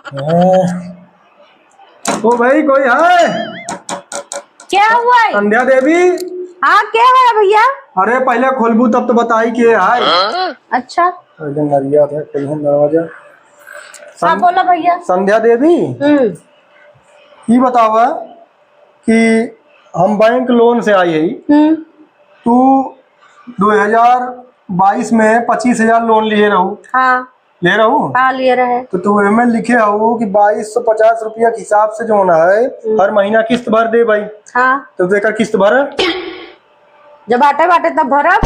ओ भाई कोई है? क्या हुआ है? संध्या देवी। हाँ क्या है भैया? अरे पहले खोलबू तब तो बताई के है। अच्छा नरिया था कहीं दरवाजा। हाँ बोला भैया। संध्या देवी ये बतावा कि हम बैंक लोन से आई है। तू 2022 में 25,000 लोन लिए रहू। हाँ ले रहू। हाँ लिए रहे। तो तू एमे लिखे हो कि 2250 रुपया के हिसाब से जो है हर महीना किस्त भर दे भाई। हाँ तो देखा किस्त भर जब बाटे बाटे तब भरब।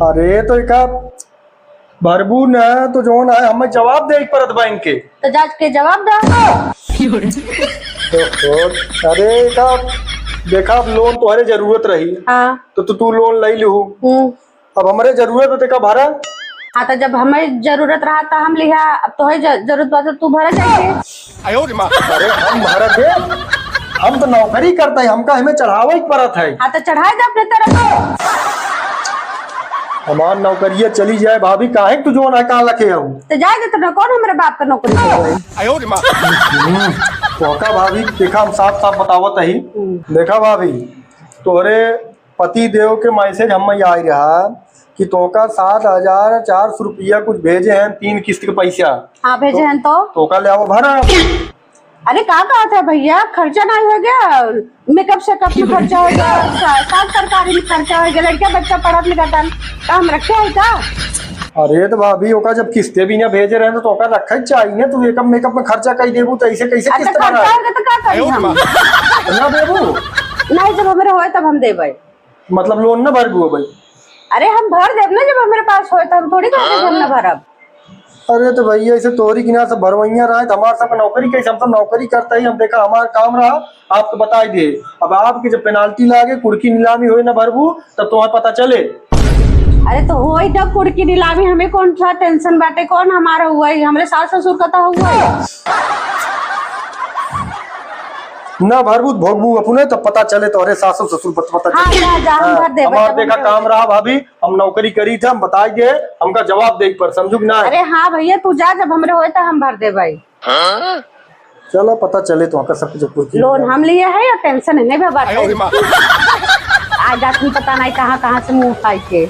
अरे तो एक भरबू न तो जो है हमें जवाब दे परत बैंक के। तो जांच के जवाब दो। अरे का देखा अब लोन तुम्हारे जरूरत रही। हाँ तो तू लोन ले लू। अब हमारे जरूरत होते का भरा। हाँ तो जब हमें जरूरत रहा था हम लिया। अब तो है जरूरत बात तू भरा जाएगी। अरे हम भरा दे। हम तो नौकरी करते हैं हमका हमें चढ़ावा ही परत है। हाँ तो चढ़ाए दो अपने तरफ से। हमार नौकरिया चली जाए भाभी काहे तू जो ना कहा लखे हूँ। तो जाए दे तो कौन हमारे बाप का नौकरी करे। पोका भाभी देखा हम साफ साफ बतावत ही। देखा भाभी तोरे पति देव के मैसेज हम आई रहा कि तोका 7,400 रुपया कुछ भेजे हैं 3 किस्त के पैसा। हाँ भेजे हैं तोका ले आओ भरा। अरे कहा था भैया खर्चा नहीं हो गया। मेकअप शेकअप में खर्चा हो गया। साफ सरकारी में खर्चा हो गया। लड़का बच्चा पढ़त लिखता हम रखे है का। अरे तो भाभी ओका जब किस्ते भी ना भेजे रहे तो ओका रखा ही चाहिए ना। तू मेकअप में खर्चा कई देबू तो ऐसे कैसे किस्त खर्चा होगा तो क्या करें हम? ना देबू नहीं जब हमारे होए तब हम देबे। मतलब लोन ना भरबू भाई। अरे हम भर देब ना जब हमारे पास होए तो हम थोड़ी कहते हम ना भरब। अरे तो भैया ऐसे तोरी किनार से भरवैया रहा है तो हमारे सब नौकरी कैसे। हम तो नौकरी करते ही हम देखा हमारा काम रहा आपको बताई दे। अब आपकी जब पेनाल्टी लागे कुर्की नीलामी हो ना भरबू तब तुम्हें पता चले। अरे तो हो जब कुर्की नीलामी हमें कौन सा टेंशन बाटे। कौन हमारा हुआ है हमारे सास ससुर का तो हुआ है ना भरबू भोगबू अपने तो पता चले तो अरे सास ससुर पता चले। हमारे देखा काम रहा भाभी हम नौकरी करी थे हम बताई दे हमका जवाब दे पर समझू ना। अरे हाँ भैया तू जा जब हमरे होए तो हम भर दे भाई। चलो पता चले तो सब कुछ लोन हम लिए है या टेंशन है नहीं बात। आज आदमी पता नहीं कहाँ कहाँ से मुंह खाई के।